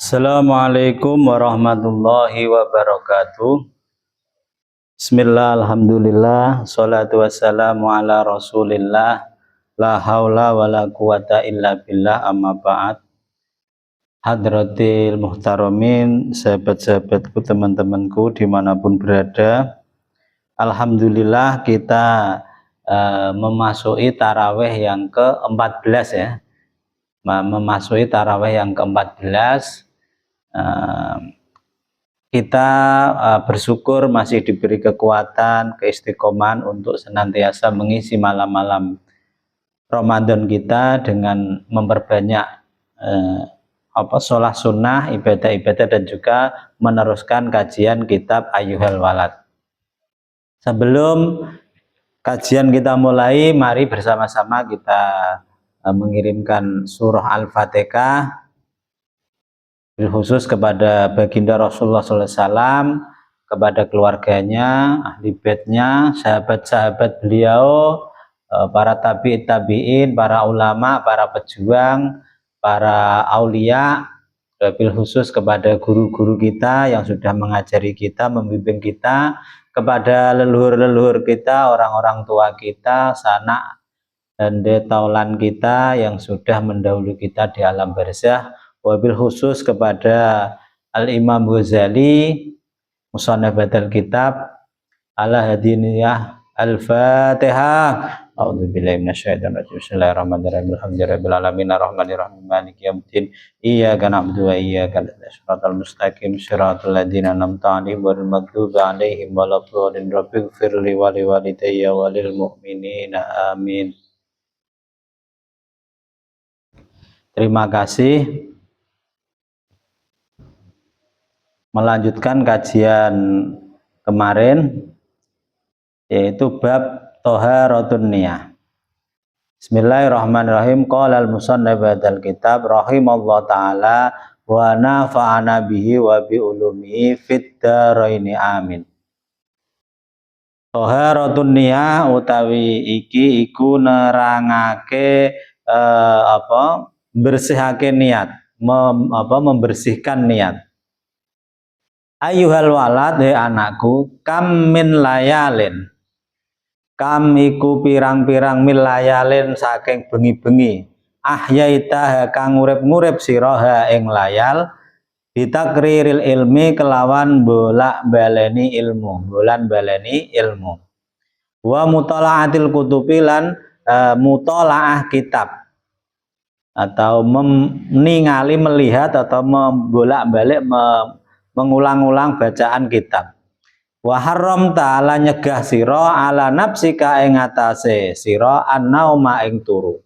Assalamualaikum warahmatullahi wabarakatuh. Bismillah, alhamdulillah, salatu wassalamu ala rasulillah, la haula wa la quwata illa billah, amma ba'd. Hadratil muhtaramin, sahabat-sahabatku, teman-temanku dimanapun berada, alhamdulillah kita memasuki tarawih yang ke-14 ya. Memasuki tarawih yang ke-14. Kita bersyukur masih diberi kekuatan, keistiqomahan untuk senantiasa mengisi malam-malam Ramadan kita dengan memperbanyak sholat sunnah, ibadah-ibadah, dan juga meneruskan kajian kitab Ayyuhal Walad. Sebelum kajian kita mulai, mari bersama-sama kita mengirimkan surah Al-Fatihah khusus kepada baginda Rasulullah SAW, kepada keluarganya, ahli baitnya, sahabat-sahabat beliau, para tabi'in, para ulama, para pejuang, para aulia, wabil khusus kepada guru-guru kita yang sudah mengajari kita, membimbing kita, kepada leluhur-leluhur kita, orang-orang tua kita, sanak dan detaulan kita yang sudah mendahului kita di alam barzah, wabil khusus kepada Al-Imam Ghazali, musannaf kitab ala hadiniyah Al-Fatihah. A'udzubillahi minasyaitonir rajim. Bismillahirrahmanirrahim. Alhamdulillahirabbil alamin arrahmanirrahim maliki yaumiddin. Iyyaka na'budu wa iyyaka nasta'in. Shiratal mustaqim shiratal ladzina an'amta 'alaihim ghairil maghdubi 'alaihim waladdallin. Rabbighfirli wa liwalidayya wa lil mu'minina. Amin. Terima kasih. Melanjutkan kajian kemarin, yaitu bab Thaharatun Niyah. Bismillahirrahmanirrahim. Qala al-musannif ba'dal kitab rahimallahu ta'ala wa nafa'ana bihi wa bi ulumihi fid dharaini amin. Thaharatun Niyah utawi iki iku nerangake bersihake niat, membersihkan niat. Ayyuhal walad, he anakku, kam min layalin, kam iku pirang-pirang min layalin saking bengi-bengi, ahyaita kang ngurip-ngurip siraha ing layal, bitakriril ilmi kelawan bolak baleni ilmu, wa mutalaatil kutubi lan mutalaah kitab, atau ningali, melihat, atau membolak-balik, mengulang-ulang bacaan kitab. Wa haram ta'ala nyegah sira ala nafsika ing atase sira an-nauma ing turu.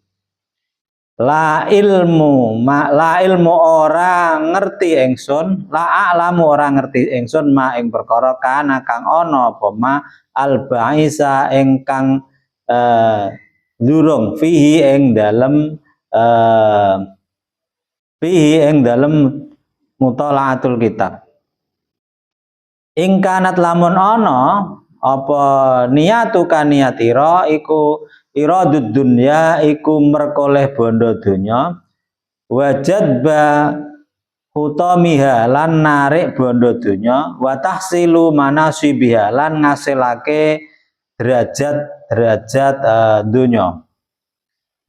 La ilmu ora ngerti ingsun, la a'lamu ora ngerti ingsun ma ing perkara kana kang ana apa ma al ba'isa ingkang durung fihi ing dalem mutalaatul kitab. Ingkanat lamun ana apa niatu kaniatira iku iradud dunya, iku merkoleh bondo donya, wajadba hutamiha lan narik bondo donya, wa tahsilu manasibiha lan ngasilake derajat donya,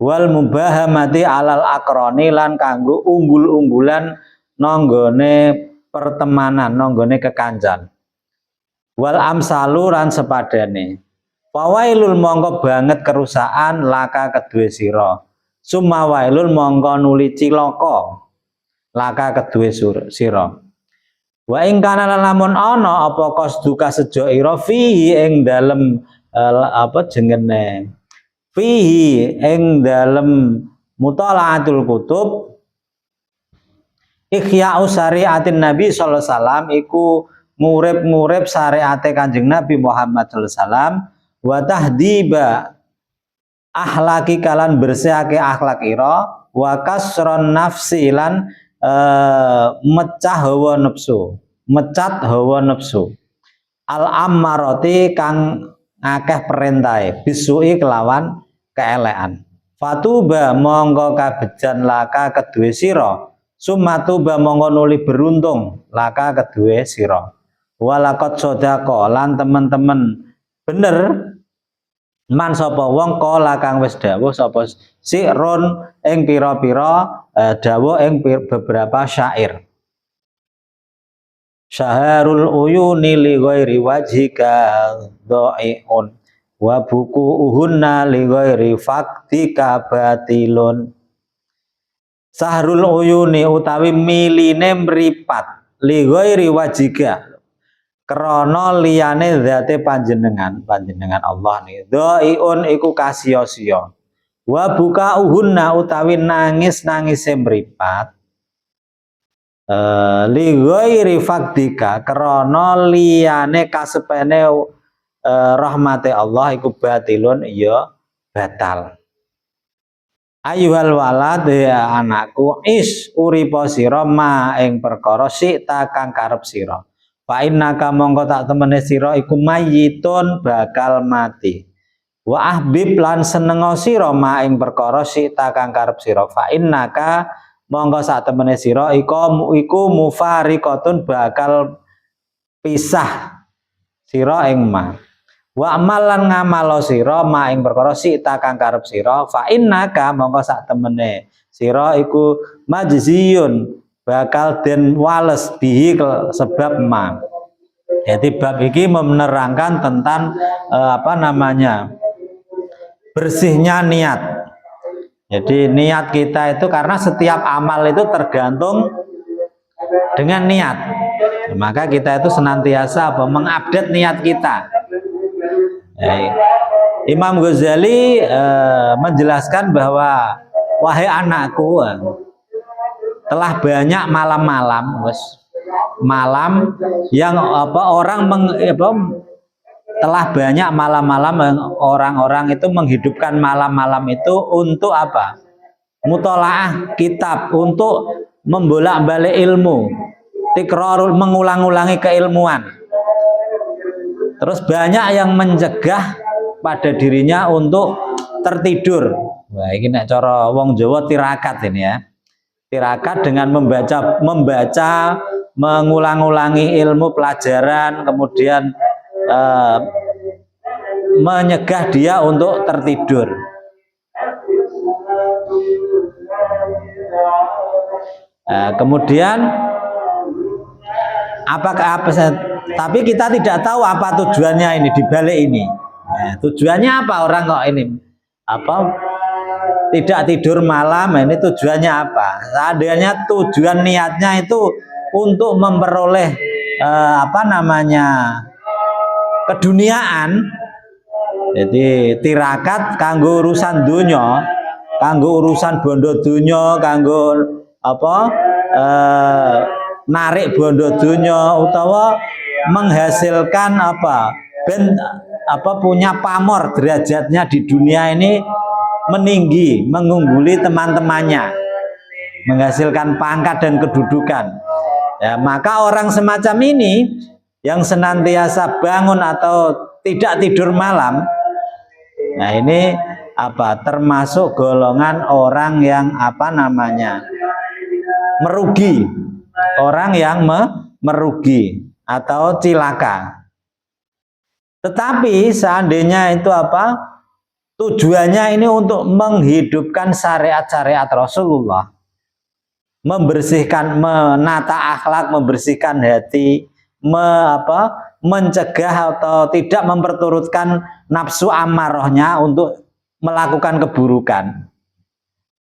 wal mubahamati alal akroni lan kanggo unggul-unggulan nanggone pertemanan, nanggone kekancan. Wal amsalu lan sepadane. Fawailul mongko banget kerusakan laka kedue sira. Summa wailul mongko nuli cilaka laka kedue sira. Wa ing kana lamun ana apa qasduka sejo ira fihi ing dalem fihi ing dalem mutalaatul kutub, Ihya'u syariatin Nabi sallallahu alaihi wasallam, iku ngurip-ngurip syariate Kanjeng Nabi Muhammad sallallahu alaihi wasallam, wa tahdiba akhlaki kalan bersihake akhlak ira, wa kasron nafsi lan mecat hawa nafsu, al ammarati kang akeh perintahe, bisui kelawan keelekan. Fatuba monggo kabejan laka kedue sira Sumatuba mongko nuli beruntung laka kedue sira. Walakot sodako lan temen-temen bener man sapa wong kala kang wis dawuh sapa siron ing pira-pira dawuh ing beberapa syair. Syaharul uyuni li ghairi wajhika dha'iun wa buku uhunna li ghairi faktika batilun. Sahrul uyuni utawi miline mripat li ghairi wajhika krana liyane zate panjenengan Allah nih dha'iun iku kasya-sia wa buka uhunna utawi nangis-nangise mripat li ghairi faktika krana liyane kasepene rahmate Allah iku batilun ya batal. Ayuhal walad ya anakku is uripa sira ma ing perkara sita kang karep sira. Fa innaka mongko tak temene sira iku mayyitun bakal mati. Wa ahbib lan senenga sira ma ing perkara sita kang karep sira. Fa innaka mongko sak temene sira iku mufariqatun bakal pisah sira ing ma. Wa amalan ngamalo sira ma ing perkara sita kang karep sira fa innaka mongko sak temene sira iku majziyun bakal den wales bihi sebab ma. Jadi bab iki menerangkan tentang bersihnya niat. Jadi niat kita itu karena setiap amal itu tergantung dengan niat. Maka kita itu senantiasa mengupdate niat kita. Imam Ghazali menjelaskan bahwa wahai anakku, telah banyak malam-malam, malam yang telah banyak malam-malam orang-orang itu menghidupkan malam-malam itu untuk apa? Mutolaah kitab, untuk membolak-balik ilmu, tikrarul mengulang-ulangi keilmuan. Terus banyak yang mencegah pada dirinya untuk tertidur. Wah, ini nek cara wong Jawa tirakat ini ya. Tirakat dengan membaca, mengulang-ulangi ilmu pelajaran, kemudian menyegah dia untuk tertidur. Kemudian tapi kita tidak tahu apa tujuannya ini dibalik ini. Tujuannya apa orang kok ini tidak tidur malam, ini tujuannya apa? Seandainya tujuan niatnya itu untuk memperoleh keduniaan. Jadi tirakat kanggo urusan dunya, kanggo urusan bondo dunya, kanggo narik bondo dunya utawa menghasilkan punya pamor derajatnya di dunia ini meninggi, mengungguli teman-temannya, menghasilkan pangkat dan kedudukan. Ya, maka orang semacam ini yang senantiasa bangun atau tidak tidur malam, nah ini termasuk golongan orang yang merugi, orang yang merugi atau cilaka. Tetapi seandainya itu tujuannya ini untuk menghidupkan syariat-syariat Rasulullah, membersihkan, menata akhlak, membersihkan hati, mencegah atau tidak memperturutkan nafsu amarahnya untuk melakukan keburukan.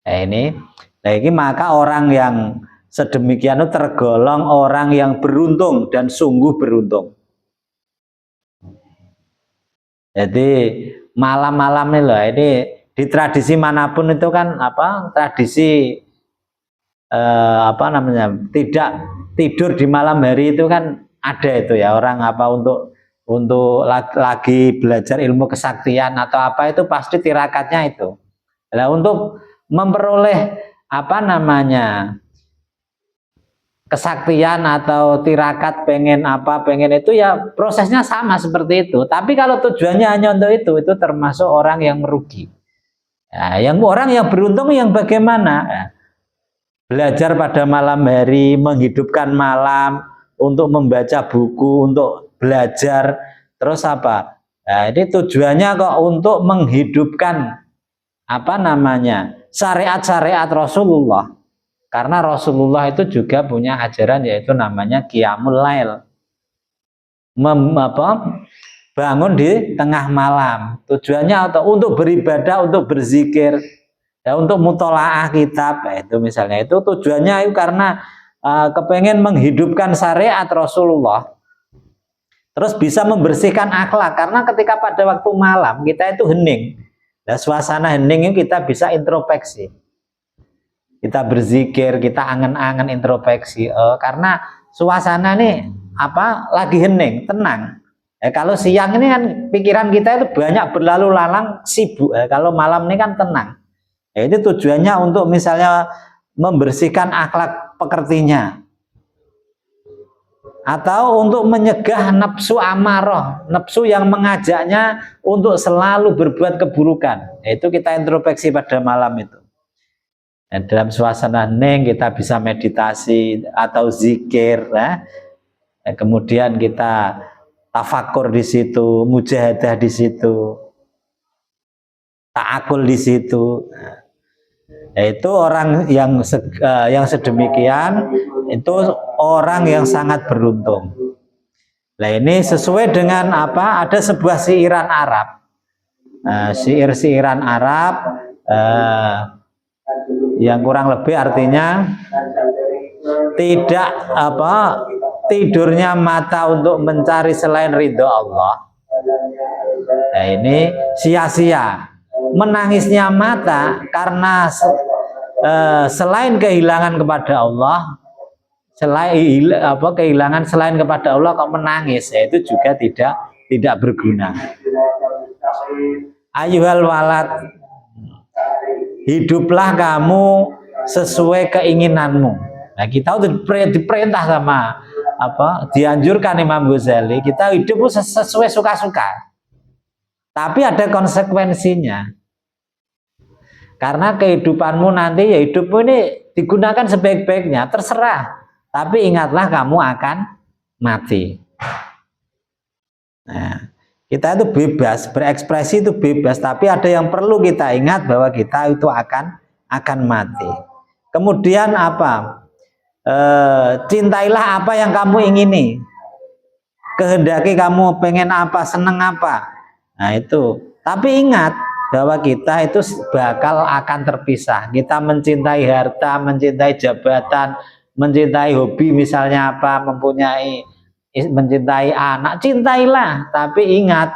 Nah ini maka orang yang sedemikian itu tergolong orang yang beruntung dan sungguh beruntung. Jadi malam-malam ini loh, ini di tradisi manapun itu kan tradisi tidak tidur di malam hari itu kan ada itu ya, orang untuk lagi belajar ilmu kesaktian atau itu pasti tirakatnya itu. Nah, untuk memperoleh kesaktian atau tirakat pengen itu ya prosesnya sama seperti itu. Tapi kalau tujuannya hanya untuk itu termasuk orang yang merugi. Nah, yang orang yang beruntung yang bagaimana? belajar pada malam hari, menghidupkan malam untuk membaca buku, untuk belajar, terus apa? Nah, ini tujuannya kok untuk menghidupkan apa namanya? Syariat-syariat Rasulullah. Karena Rasulullah itu juga punya ajaran yaitu namanya Qiyamul Lail. Bangun di tengah malam. Tujuannya untuk beribadah, untuk berzikir, ya, untuk mutolaah kitab. Nah, itu misalnya itu tujuannya itu karena kepengen menghidupkan syariat Rasulullah. Terus bisa membersihkan akhlak karena ketika pada waktu malam kita itu hening. Nah, suasana hening itu kita bisa introspeksi. Kita berzikir, kita angen-angen introspeksi. Karena suasana ini lagi hening, tenang. Kalau siang ini kan pikiran kita itu banyak berlalu lalang, sibuk. Kalau malam ini kan tenang. Itu tujuannya untuk misalnya membersihkan akhlak pekertinya. Atau untuk menyegah nafsu amarah, nafsu yang mengajaknya untuk selalu berbuat keburukan. Itu kita introspeksi pada malam itu. Dan dalam suasana hening kita bisa meditasi atau zikir, kemudian kita tafakur di situ, mujahadah di situ, ta'akul di situ. Itu orang yang sedemikian itu orang yang sangat beruntung. Nah, ini sesuai dengan apa? Ada sebuah siiran Arab, siiran Arab. Yang kurang lebih artinya tidak tidurnya mata untuk mencari selain ridho Allah. Nah, ini sia-sia. Menangisnya mata karena selain kehilangan kepada Allah, kehilangan selain kepada Allah kok menangis, itu juga tidak berguna. Ayuhal walad, hiduplah kamu sesuai keinginanmu. Nah, kita udah diperintah sama dianjurkan Imam Ghazali, kita hidup sesuai suka-suka. Tapi ada konsekuensinya. Karena kehidupanmu nanti, ya hidupmu ini digunakan sebaik-baiknya, terserah. Tapi ingatlah kamu akan mati. Nah, kita itu bebas, berekspresi itu bebas, tapi ada yang perlu kita ingat bahwa kita itu akan mati. Kemudian cintailah apa yang kamu ingini. Kehendaki kamu pengen apa, seneng apa. Nah, itu. Tapi ingat bahwa kita itu bakal akan terpisah. Kita mencintai harta, mencintai jabatan, mencintai hobi misalnya mencintai anak, cintailah, tapi ingat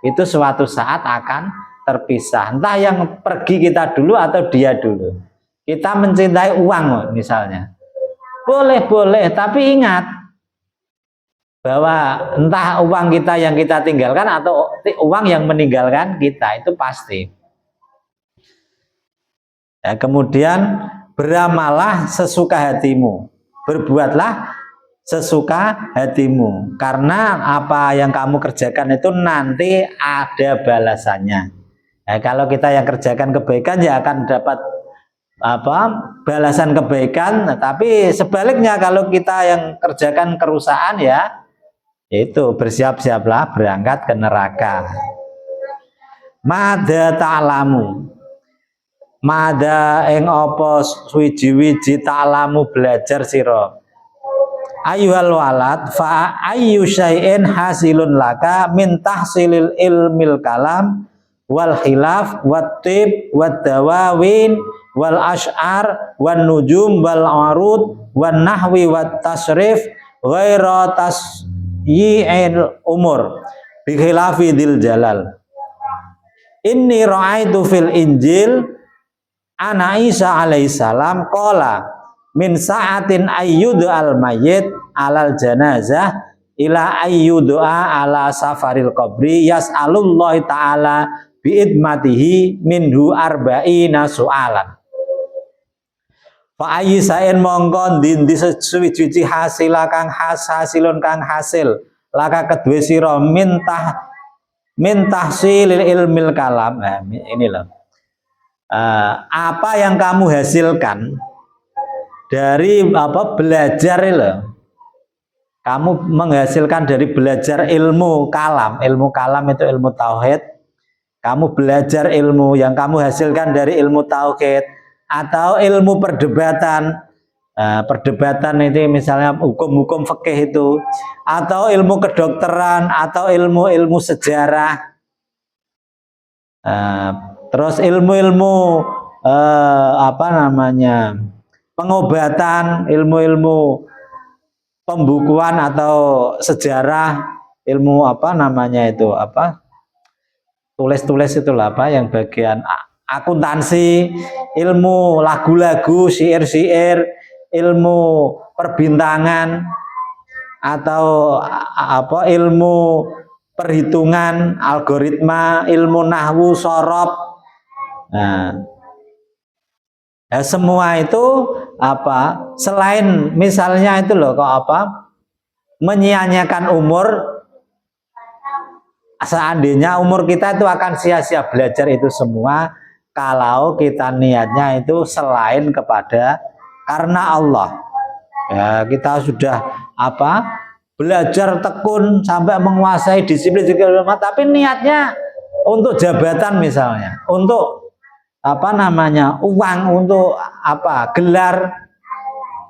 itu suatu saat akan terpisah. Entah yang pergi kita dulu atau dia dulu. Kita mencintai uang misalnya, boleh, tapi ingat bahwa entah uang kita yang kita tinggalkan atau uang yang meninggalkan kita, itu pasti. Ya, kemudian beramallah sesuka hatimu, berbuatlah sesuka hatimu, karena apa yang kamu kerjakan itu nanti ada balasannya. Nah, kalau kita yang kerjakan kebaikan ya akan dapat balasan kebaikan, tapi sebaliknya kalau kita yang kerjakan kerusakan ya itu bersiap-siaplah berangkat ke neraka. Mada ta'lamu, mada ing apa suwiji-wiji ta'lamu belajar sira. Ayuhal walad fa ayyu syai'in hasilun laka min tahsilil ilmil kalam wal khilaf wat tib wad dawawin wal ash'ar wan nujum wal arud wan nahwi wat tasrif ghaira tasyi'il umur bi khilafi dzil jalal. Inni ra'aitu fil Injil ana Isa alaihissalam qala min sa'atin ayyudu al mayyit alal janazah ila ayyudu'a ala safaril qabri yas'alullah ta'ala biidmatihi minhu arba'ina su'alan. Fa ayyisain mongko ndi suci hasila kang hasilun kang hasil laka kedue sira mintah silil ilmil kalam. Nah, ini loh. Apa yang kamu hasilkan dari apa belajar loh. Kamu menghasilkan dari belajar ilmu kalam. Ilmu kalam itu ilmu tauhid. Kamu belajar ilmu yang kamu hasilkan dari ilmu tauhid atau ilmu perdebatan. Perdebatan itu misalnya hukum-hukum fikih itu, atau ilmu kedokteran, atau ilmu-ilmu sejarah, terus ilmu-ilmu apa namanya pengobatan, ilmu-ilmu pembukuan atau sejarah, ilmu apa namanya itu apa tulis-tulis itulah apa yang bagian akuntansi, ilmu lagu-lagu, syair-syair, ilmu perbintangan atau apa ilmu perhitungan, algoritma, ilmu nahwu, shorof. Nah, ya semua itu apa? Selain misalnya itu loh kok apa? Menyia-nyiakan umur, seandainya umur kita itu akan sia-sia belajar itu semua kalau kita niatnya itu selain kepada karena Allah. Ya, kita sudah apa? Belajar tekun sampai menguasai disiplin juga, tapi niatnya untuk jabatan misalnya, untuk apa namanya uang, untuk apa gelar,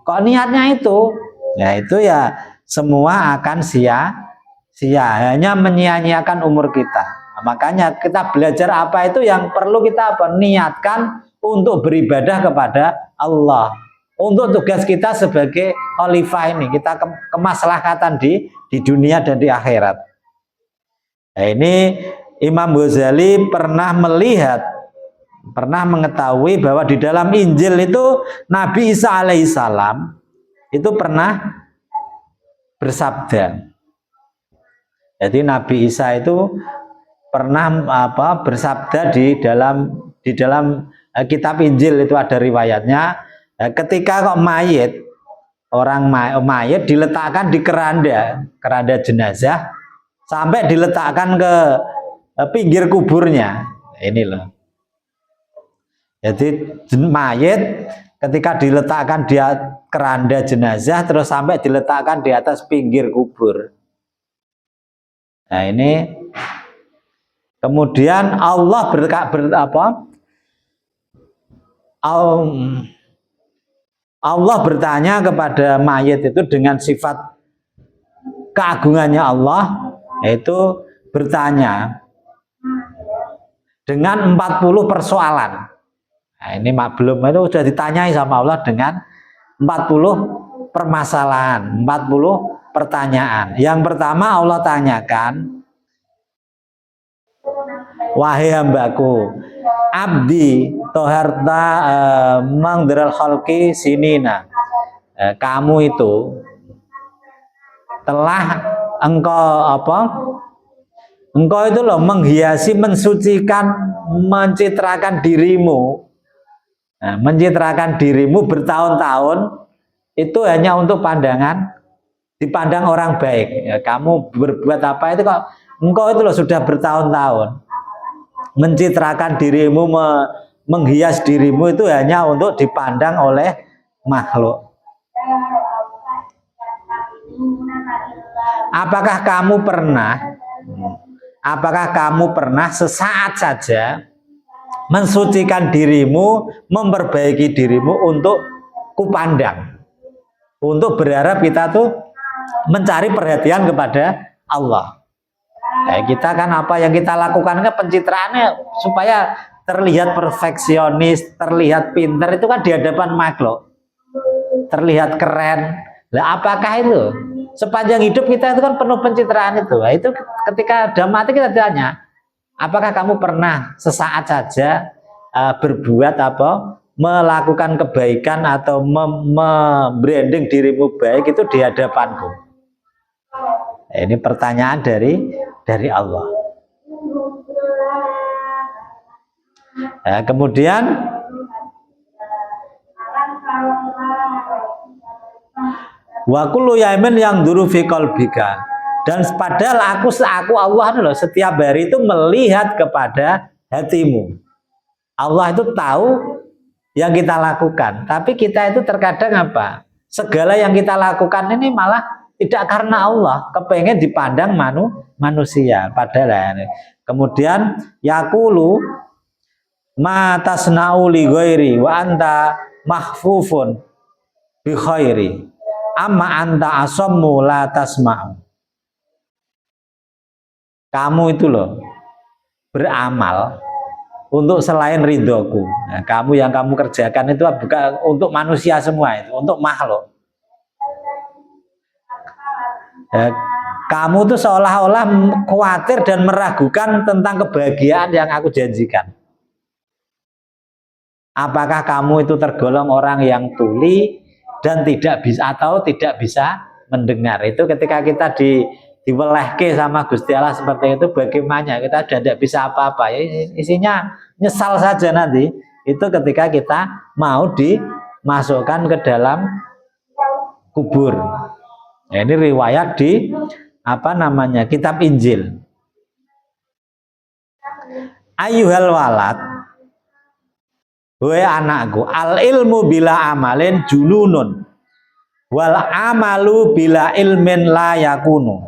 kok niatnya itu, ya itu ya semua akan sia-sia, hanya menyia-nyiakan umur kita. Nah, makanya kita belajar apa itu yang perlu kita apa? Niatkan untuk beribadah kepada Allah. Untuk tugas kita sebagai khalifah ini, kita kemaslahatan di dunia dan di akhirat. Nah, ini Imam Ghazali pernah melihat, pernah mengetahui bahwa di dalam Injil itu Nabi Isa alaihissalam itu pernah bersabda. Jadi Nabi Isa itu pernah apa bersabda di dalam kitab Injil itu ada riwayatnya. Ketika kok mayit, orang mayit diletakkan di keranda jenazah sampai diletakkan ke pinggir kuburnya. Ini loh. Jadi mayit ketika diletakkan di keranda jenazah terus sampai diletakkan di atas pinggir kubur. Nah ini kemudian Allah Allah bertanya kepada mayit itu dengan sifat keagungannya Allah, yaitu bertanya dengan 40 persoalan. Nah, ini belum itu sudah ditanyai sama Allah dengan 40 permasalahan, 40 pertanyaan. Yang pertama Allah tanyakan, wahai hambaku, abdi toharta mangderal khalqi sinina, kamu itu telah engkau itu loh menghiasi, mensucikan, mencitrakan dirimu, mencitrakan dirimu bertahun-tahun itu hanya untuk dipandang orang baik. Ya, kamu berbuat apa itu kok engkau itu loh sudah bertahun-tahun mencitrakan dirimu, menghias dirimu itu hanya untuk dipandang oleh makhluk. Apakah kamu pernah sesaat saja mensucikan dirimu, memperbaiki dirimu untuk kupandang, untuk berharap kita tuh mencari perhatian kepada Allah. Ya, kita kan apa yang kita lakukan kan pencitraannya supaya terlihat perfeksionis, terlihat pinter, itu kan di hadapan makhluk, terlihat keren. Lah apakah itu sepanjang hidup kita itu kan penuh pencitraan itu? Nah, itu ketika udah mati kita tanya, apakah kamu pernah sesaat saja berbuat apa, melakukan kebaikan atau membranding dirimu baik itu di hadapanku? Nah, ini pertanyaan dari Allah. Nah, kemudian wa kullu yaimin yang duru fi qalbika, dan padahal aku Allah loh setiap hari itu melihat kepada hatimu. Allah itu tahu yang kita lakukan. Tapi kita itu terkadang apa? Segala yang kita lakukan ini malah tidak karena Allah, kepengen dipandang manusia. Padahal kemudian yaqulu ma tasna'u li ghairi wa anta mahfufun bi khairi amma anta asammu la tasma'u. Kamu itu loh beramal untuk selain ridhoku. Nah, kamu yang kamu kerjakan itu bukan untuk manusia semua, itu untuk makhluk. Ya, kamu tuh seolah-olah khawatir dan meragukan tentang kebahagiaan yang aku janjikan. Apakah kamu itu tergolong orang yang tuli dan tidak bisa atau tidak bisa mendengar? Itu ketika kita diwelehke sama Gusti Allah seperti itu, bagaimana kita sudah tidak bisa apa-apa, ya, isinya nyesal saja nanti. Itu ketika kita mau dimasukkan ke dalam kubur. Ya, ini riwayat di kitab Injil. Ayyuhal walad, wahai anakku, al ilmu bila amalin jununun wal amalu bila ilmin la yakunu.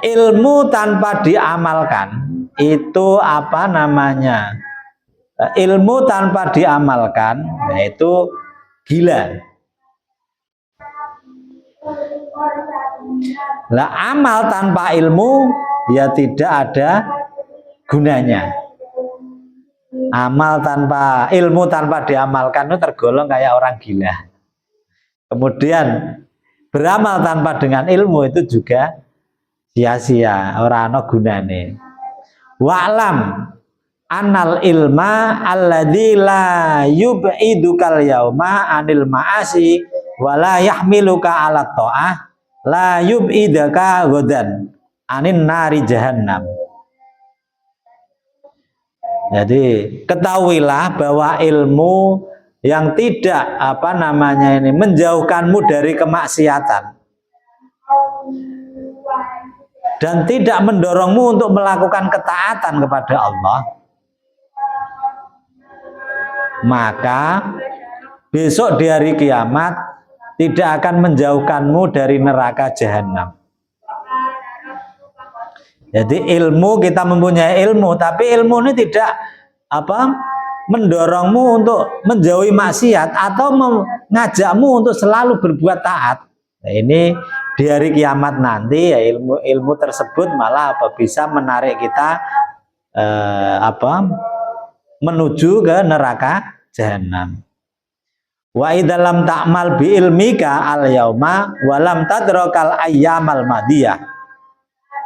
Ilmu tanpa diamalkan itu ilmu tanpa diamalkan yaitu gila. Lah amal tanpa ilmu ya tidak ada gunanya. Amal tanpa ilmu tanpa diamalkan itu tergolong kayak orang gila. Kemudian beramal tanpa dengan ilmu itu juga sia-sia, ora ana gunane. Wa'lam annal ilma alladzi la yub'idukal yauma anil ma'asi wa la yahmiluka 'ala ta'ah la yub'idaka ghadan anin nari jahannam. Jadi ketahuilah bahwa ilmu yang tidak menjauhkanmu dari kemaksiatan dan tidak mendorongmu untuk melakukan ketaatan kepada Allah, maka besok di hari kiamat tidak akan menjauhkanmu dari neraka jahanam. Jadi ilmu, kita mempunyai ilmu, tapi ilmu ini tidak mendorongmu untuk menjauhi maksiat atau mengajakmu untuk selalu berbuat taat. Nah, ini di hari kiamat nanti ya ilmu tersebut malah bisa menarik kita menuju ke neraka jahanam. Wa idalam ta'mal bi ilmika al yauma walam tadrakal ayyamal madiyah.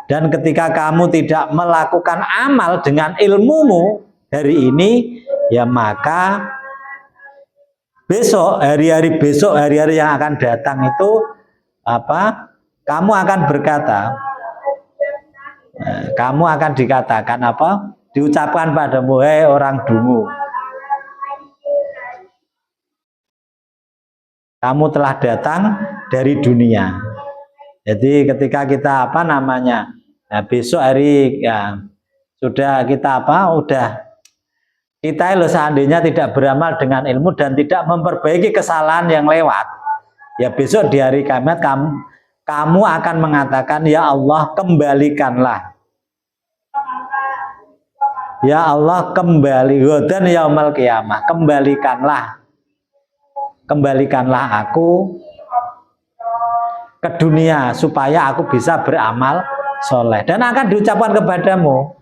Dan ketika kamu tidak melakukan amal dengan ilmumu hari ini, ya maka besok, hari-hari yang akan datang itu kamu akan berkata, kamu akan dikatakan diucapkan padamu, hei orang dungu, kamu telah datang dari dunia. Jadi ketika kita besok hari ya sudah kita kita seandainya tidak beramal dengan ilmu dan tidak memperbaiki kesalahan yang lewat, ya besok di hari kiamat kamu akan mengatakan, ya Allah kembalikanlah, ya Allah dan yaumal qiyamah, kembalikanlah aku ke dunia supaya aku bisa beramal soleh, dan akan diucapkan kepadamu,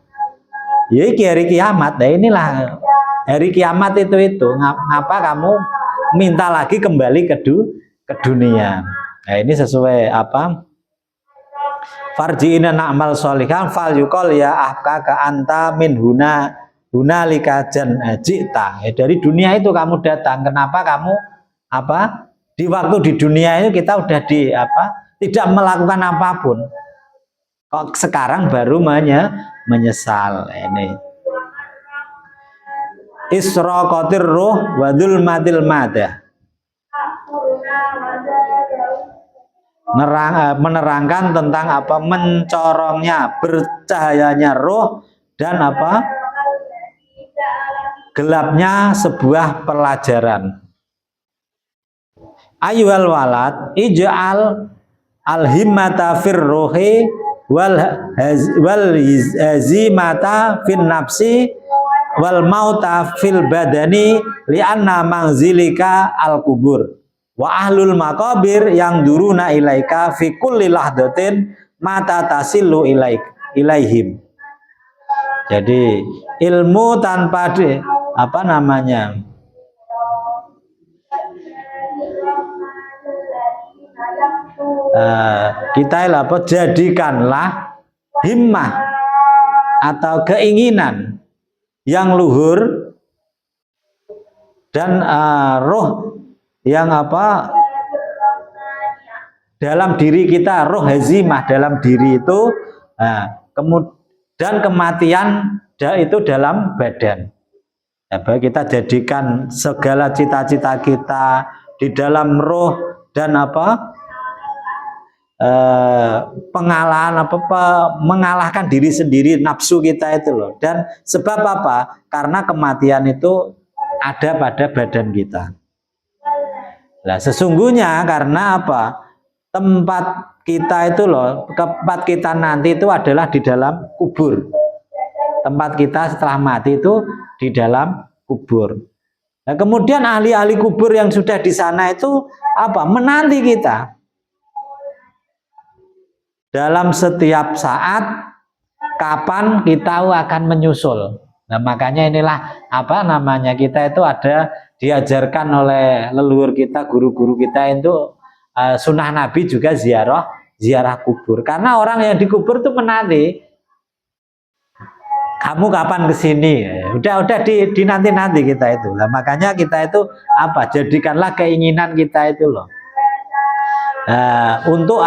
ya hari kiamat. Nah inilah hari kiamat itu ngapa kamu minta lagi kembali ke dunia. Nah ini sesuai farji'ina na'mal sholihan fal yuqal ya ahkaka anta min hunalika jan jita. Dari dunia itu kamu datang, kenapa kamu di waktu di dunia itu kita udah tidak melakukan apapun, kok sekarang baru menyesal. Ini isroqatir ruh wa dzulmatil madah, menerangkan tentang mencorongnya, bercahayanya roh dan gelapnya sebuah pelajaran. Ayyuhal walad ij'al al-himmata fir ruhi wal hazimata fin nafsi wal mauta fil badani li'anna manzilika al-kubur wa ahlul maqabir yang duruna ilaika fi kulli lahdatin mata tasilu ilaihim. Jadi ilmu tanpa kita jadikanlah himmah atau keinginan yang luhur dan roh yang dalam diri kita, roh hazimah dalam diri itu, dan kematian itu dalam badan. Kita jadikan segala cita-cita kita di dalam roh dan mengalahkan diri sendiri, nafsu kita itu loh. Dan sebab apa? Karena kematian itu ada pada badan kita. Nah, sesungguhnya karena apa? Tempat kita itu loh, tempat kita nanti itu adalah di dalam kubur. Tempat kita setelah mati itu di dalam kubur. Nah, kemudian ahli-ahli kubur yang sudah di sana itu menanti kita. Dalam setiap saat kapan kita akan menyusul. Nah, makanya inilah kita itu ada diajarkan oleh leluhur kita, guru-guru kita itu sunnah Nabi juga ziarah kubur. Karena orang yang dikubur itu menanti kamu kapan kesini. Udah dinanti kita itu. Nah, makanya kita itu jadikanlah keinginan kita itu loh. Untuk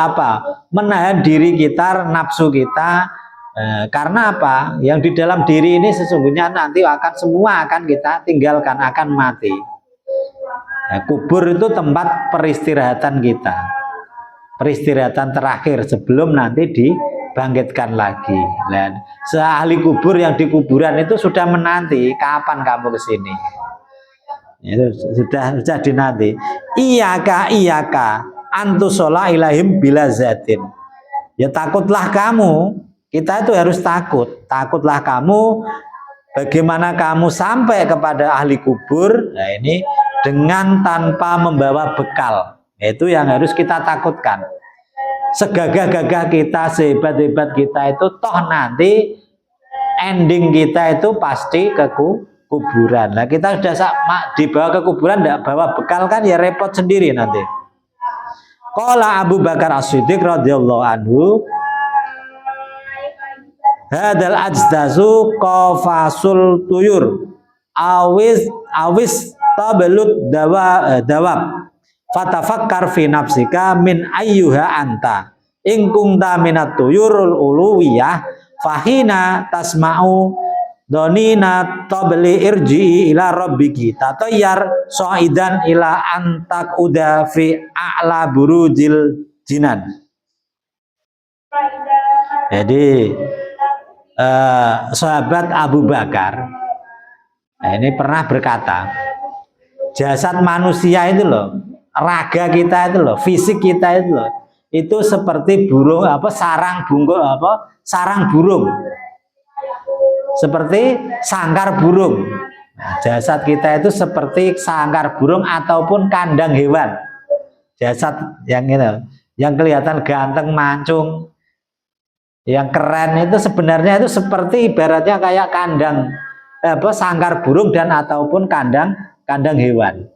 menahan diri kita, nafsu kita. Karena yang di dalam diri ini sesungguhnya nanti semua akan kita tinggalkan, akan mati. Kubur itu tempat peristirahatan kita, peristirahatan terakhir sebelum nanti dibangkitkan lagi. Dan seahli kubur yang di kuburan itu sudah menanti kapan kamu kesini. Itu sudah dinanti. Iyaka antusola ilahim bila zatin. Ya takutlah kamu. Kita itu harus takutlah kamu bagaimana kamu sampai kepada ahli kubur. Nah, ini dengan tanpa membawa bekal. Itu yang harus kita takutkan. Segagah-gagah kita, sehebat-hebat kita itu toh nanti ending kita itu pasti ke kuburan. Nah, kita sudah dibawa ke kuburan tidak bawa bekal kan ya repot sendiri nanti. Qala Abu Bakar As-Siddiq radhiyallahu anhu, hadal ajdazu qafasul tuyur awis tabelut dawab fatafakkar fi nafsika min ayyuha anta in kunta minat tuyurul uluwiyah fahina tasma'u donina tabli irji'i ila rabbiki tatayyar so'idan ila antak uda fi a'la burujil jinan. Jadi sahabat Abu Bakar ini pernah berkata, jasad manusia itu loh, raga kita itu loh, fisik kita itu loh, itu seperti burung sarang burung, seperti sangkar burung. Nah, jasad kita itu seperti sangkar burung ataupun kandang hewan. Jasad yang kelihatan ganteng, mancung, yang keren itu sebenarnya itu seperti ibaratnya kayak kandang sangkar burung dan ataupun kandang hewan.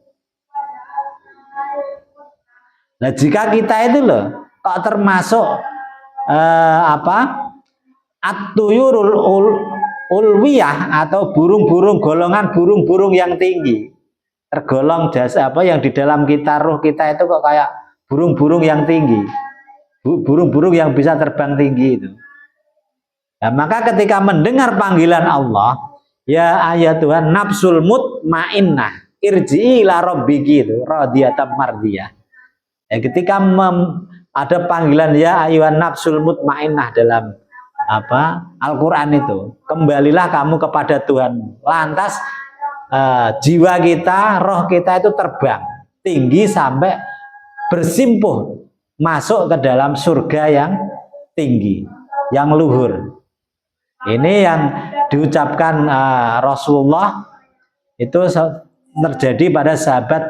Nah, jika kita itu loh kok termasuk at-tuyurul ulwiyah atau burung-burung golongan burung-burung yang tinggi, tergolong yang di dalam kita, roh kita itu kok kayak burung-burung yang tinggi, burung-burung yang bisa terbang tinggi itu. Nah, maka ketika mendengar panggilan Allah, ya ayat Tuhan nafsul mutmainnah irji'i ila rabbiki itu radiyatan mardiyah. Ya, ketika ada panggilan ya ayuhan nafsul mutmainnah dalam Al-Qur'an itu, kembalilah kamu kepada Tuhan. Lantas jiwa kita, roh kita itu terbang tinggi sampai bersimpuh masuk ke dalam surga yang tinggi, yang luhur. Ini yang diucapkan Rasulullah itu terjadi pada sahabat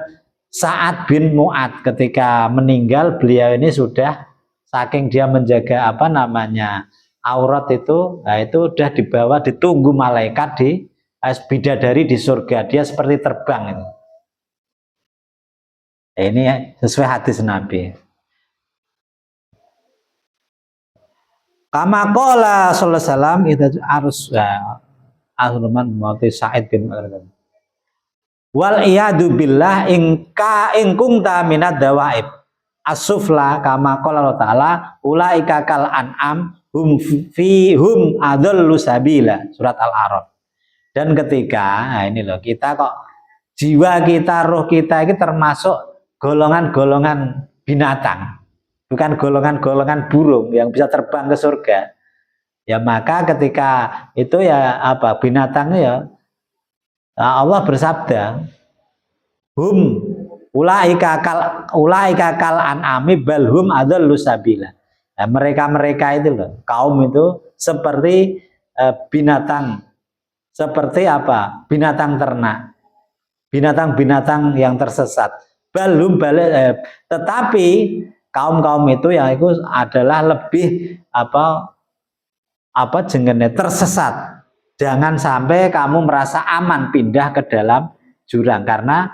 Sa'ad bin Mu'ad ketika meninggal. Beliau ini sudah saking dia menjaga aurat itu, itu udah dibawa ditunggu malaikat di bidadari di surga. Dia seperti terbang itu. Ini sesuai hadis Nabi. Kama qala sallallahu alaihi wasallam itu harus ahluman mauti Sa'id bin Mu'ad. Wal iyadu billah ing kunta minad dawaib as-sufla kama qala Allah taala ulaika kal an'am hum adallu sabila, surat Al-A'raf. Dan ketika ini loh, kita kok jiwa kita, roh kita ini termasuk golongan-golongan binatang, bukan golongan-golongan burung yang bisa terbang ke surga. Ya maka ketika itu ya binatangnya ya Allah bersabda, hum ulaika kal an'ami bal hum adallu sabila. Nah, mereka itu loh, kaum itu seperti binatang, seperti binatang ternak, binatang-binatang yang tersesat. Balhum balik, tetapi kaum itu yang itu adalah lebih jenenge tersesat. Jangan sampai kamu merasa aman pindah ke dalam jurang karena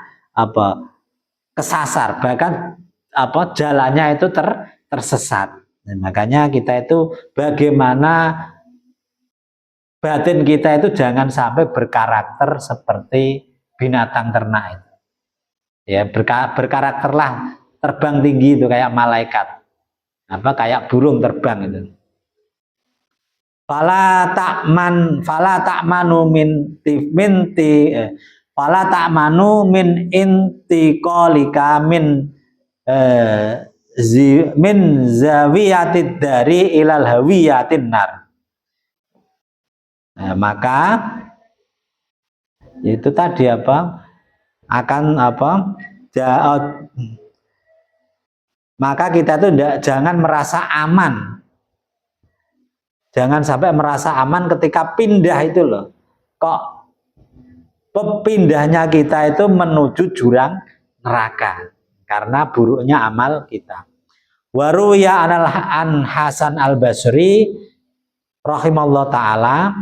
kesasar, bahkan jalannya itu tersesat. Nah, makanya kita itu bagaimana batin kita itu jangan sampai berkarakter seperti binatang ternak itu. Ya, berkarakterlah terbang tinggi itu kayak malaikat. Kayak burung terbang itu. Fala ta'manu min intiqalika min zawiyatid dari ilal hawiyatin nar. Nah, maka itu tadi maka kita itu jangan merasa aman. Jangan sampai merasa aman ketika pindah itu loh. Kok pindahnya kita itu menuju jurang neraka karena buruknya amal kita. Waruya an Hasan al-Basri rahimallahu taala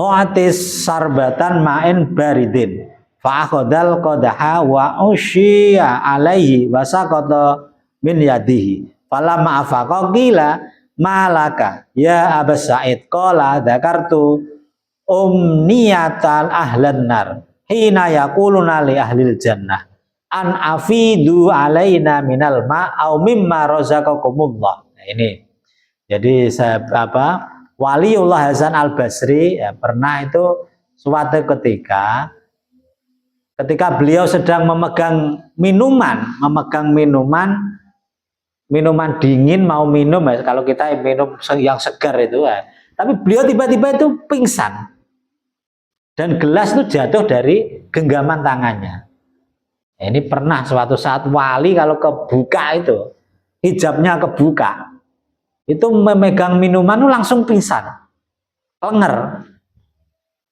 oatis sarbatan ma'in baridin fa akhadal qadaha wa usyiya alaihi wa saqata min yadihi falamma afaqa qila malaka ya Aba Sa'id qala dzakartu umniyatal ahlan nar hina yaquluna li ahlil jannah an afidu alaina minal ma au mimma razaqakumullah. Nah, ini jadi Waliullah Hasan al-Basri pernah itu suatu ketika beliau sedang memegang minuman dingin, mau minum kalau kita minum yang segar itu tapi beliau tiba-tiba itu pingsan dan gelas itu jatuh dari genggaman tangannya. Ini pernah suatu saat wali kalau kebuka itu hijabnya kebuka itu memegang minuman itu langsung pingsan, lenger,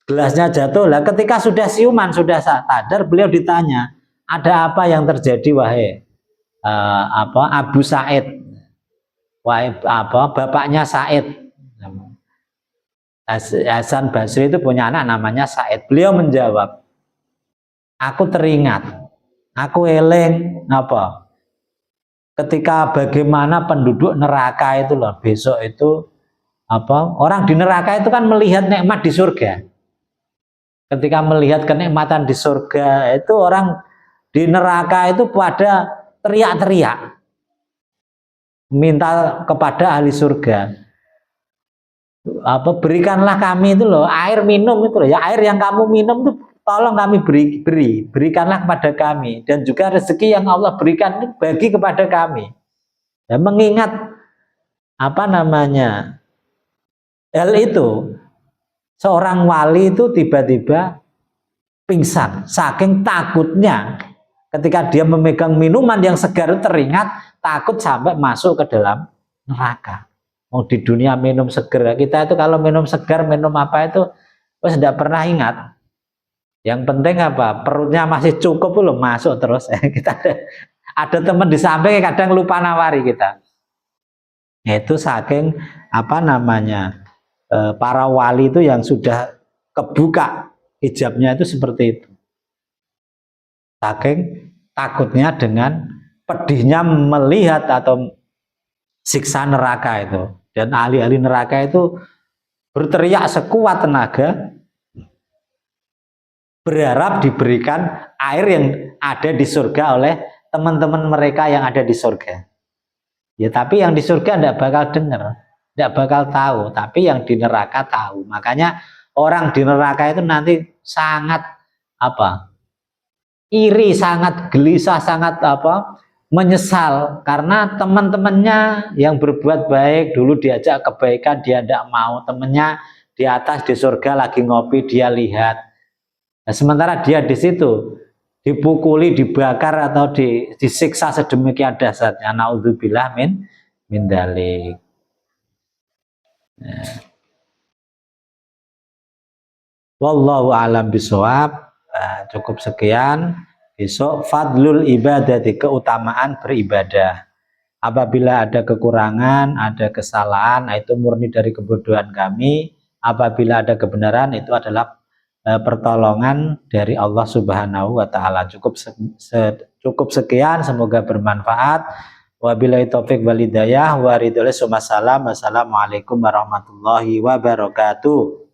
gelasnya jatuh. Lah ketika sudah siuman, sudah sadar, beliau ditanya, ada apa yang terjadi wahai Abu Sa'id, wahai bapaknya Sa'id. Hasan Basri itu punya anak namanya Sa'id. Beliau menjawab, aku teringat, aku eling ketika bagaimana penduduk neraka itu loh, besok itu orang di neraka itu kan melihat nikmat di surga. Ketika melihat kenikmatan di surga itu orang di neraka itu pada teriak-teriak minta kepada ahli surga, berikanlah kami itu loh air minum itu loh, ya air yang kamu minum itu tolong kami berikanlah kepada kami, dan juga rezeki yang Allah berikan itu bagi kepada kami. Ya, mengingat hal itu, seorang wali itu tiba-tiba pingsan saking takutnya ketika dia memegang minuman yang segar, teringat takut sampai masuk ke dalam neraka. Mau di dunia minum segar, kita itu kalau minum segar, minum apa itu wes tidak pernah ingat. Yang penting apa, perutnya masih cukup belum masuk terus. Kita ada teman di samping kadang lupa nawari kita. Itu saking apa namanya, para wali itu yang sudah kebuka hijabnya itu seperti itu. Saking takutnya dengan pedihnya melihat atau siksa neraka itu. Dan ahli-ahli neraka itu berteriak sekuat tenaga, berharap diberikan air yang ada di surga oleh teman-teman mereka yang ada di surga. Ya tapi yang di surga tidak bakal dengar, tidak bakal tahu, tapi yang di neraka tahu. Makanya orang di neraka itu nanti sangat apa? Iri, sangat gelisah, sangat apa? Menyesal karena teman-temannya yang berbuat baik dulu diajak kebaikan dia tidak mau, temannya di atas di surga lagi ngopi dia lihat. Nah, sementara dia di situ dipukuli, dibakar atau disiksa sedemikian dahsyatnya. Naudzubillah min dzalik. Nah. Wallahu a'lam bishawab. Nah, cukup sekian. Besok fadlul ibadati, keutamaan beribadah. Apabila ada kekurangan, ada kesalahan, itu murni dari kebodohan kami. Apabila ada kebenaran, itu adalah pertolongan dari Allah Subhanahu wa taala. Cukup sekian, semoga bermanfaat. Wabillahi taufik wal hidayah wa ridho. Wassalamualaikum warahmatullahi wabarakatuh.